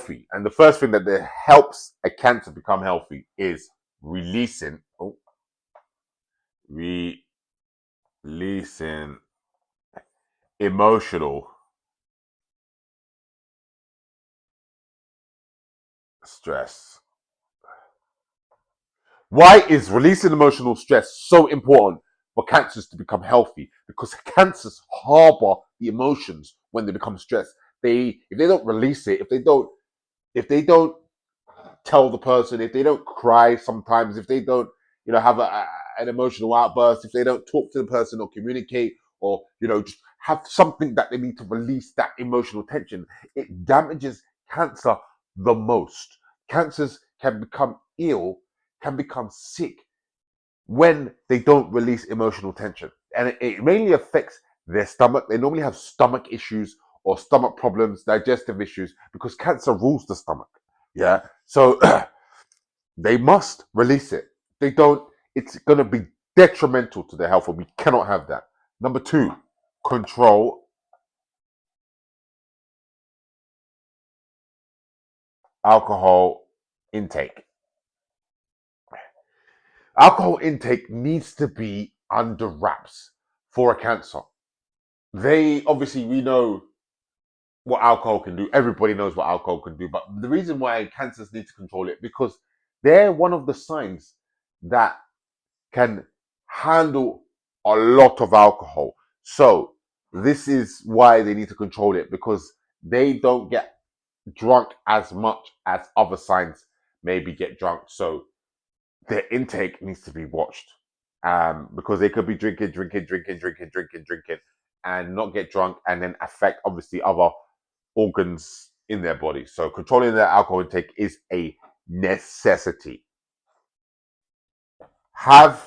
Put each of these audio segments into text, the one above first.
healthy. And the first thing that helps a cancer become healthy is releasing, releasing emotional stress. Why is releasing emotional stress so important for cancers to become healthy? Because cancers harbor the emotions when they become stressed. If they don't release it, if they don't tell the person, if they don't cry sometimes, if they don't, have an emotional outburst, if they don't talk to the person or communicate, or just have something that they need to release that emotional tension, it damages cancer the most. Cancers can become ill, can become sick when they don't release emotional tension, and it mainly affects their stomach. They normally have stomach issues or stomach problems, digestive issues, because cancer rules the stomach. Yeah, so they must release it. They don't, it's going to be detrimental to their health, and we cannot have that. Number two, control alcohol intake. Alcohol intake needs to be under wraps for a cancer. We know what alcohol can do. Everybody knows what alcohol can do. But the reason why cancers need to control it, because they're one of the signs that can handle a lot of alcohol. So this is why they need to control it, because they don't get drunk as much as other signs maybe get drunk. So their intake needs to be watched, because they could be drinking, and not get drunk, and then affect obviously other organs in their body. So controlling their alcohol intake is a necessity. Have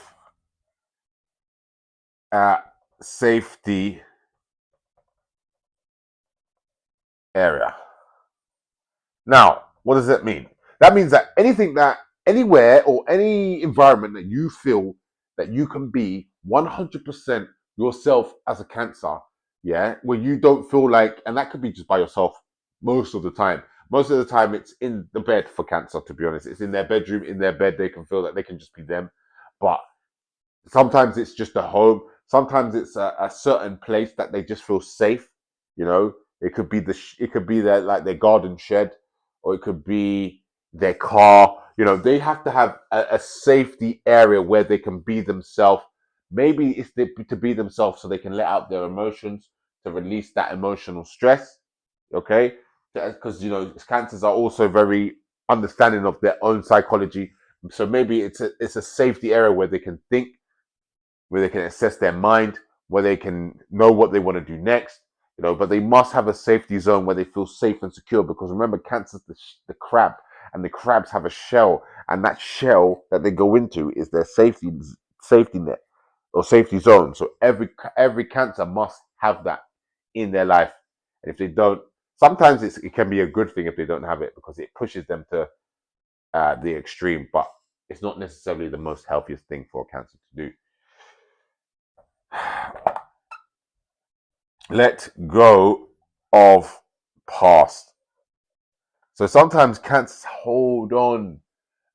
a safety area. Now, what does that mean? That means that anywhere or any environment that you feel that you can be 100% yourself as a cancer, yeah, where you don't feel like, and that could be just by yourself most of the time. Most of the time, it's in the bed for cancer, to be honest. It's in their bedroom, in their bed, they can feel that they can just be them. But sometimes it's just a home. Sometimes it's a certain place that they just feel safe. You know, it could be their garden shed, or it could be their car. They have to have a safety area where they can be themselves. Maybe to be themselves so they can let out their emotions, to release that emotional stress. Okay, because cancers are also very understanding of their own psychology. So maybe it's a safety area where they can think, where they can assess their mind, where they can know what they want to do next. But they must have a safety zone where they feel safe and secure, because remember, cancer's the crab, and the crabs have a shell, and that shell that they go into is their safety net or safety zone. So every cancer must have that in their life, and if they don't, sometimes it can be a good thing if they don't have it, because it pushes them to the extreme, but it's not necessarily the most healthiest thing for a cancer to do. Let go of past. So sometimes cancers hold on.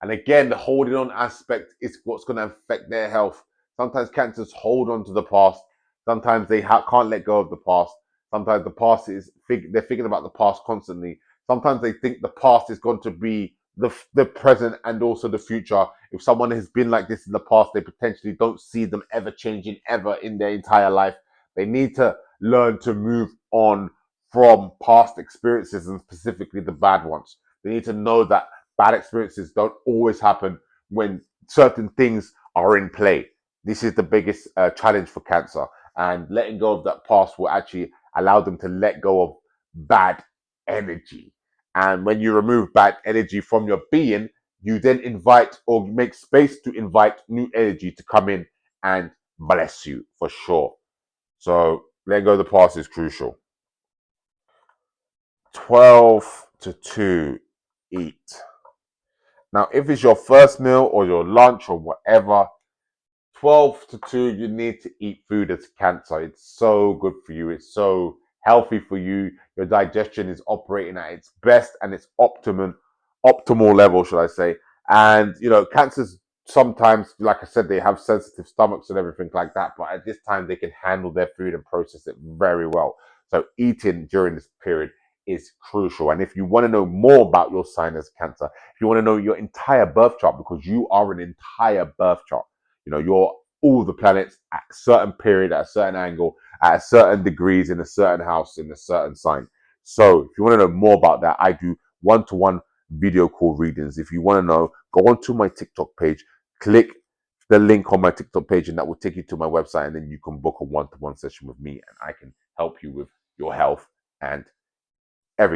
And again, the holding on aspect is what's going to affect their health. Sometimes cancers hold on to the past. Sometimes they can't let go of the past. Sometimes the past they're thinking about the past constantly. Sometimes they think the past is going to be the present and also the future. If someone has been like this in the past, they potentially don't see them ever changing ever in their entire life. They need to learn to move on from past experiences, and specifically the bad ones. They need to know that bad experiences don't always happen when certain things are in play. This is the biggest challenge for cancer, and letting go of that past will actually allow them to let go of bad energy. And when you remove bad energy from your being, you then invite or make space to invite new energy to come in and bless you for sure. So letting go of the past is crucial. 12 to 2, eat. Now, if it's your first meal or your lunch or whatever, 12 to 2, you need to eat food as cancer. It's so good for you. It's so healthy for you. Your digestion is operating at its best and its optimal level, should I say. And, cancers sometimes, like I said, they have sensitive stomachs and everything like that. But at this time, they can handle their food and process it very well. So eating during this period is crucial. And if you want to know more about your sign as Cancer, if you want to know your entire birth chart, because you are an entire birth chart, you're all the planets at a certain period, at a certain angle, at a certain degrees in a certain house, in a certain sign. So if you want to know more about that, I do one-to-one video call readings. If you want to know, go onto my TikTok page, click the link on my TikTok page, and that will take you to my website, and then you can book a one-to-one session with me, and I can help you with your health and everything.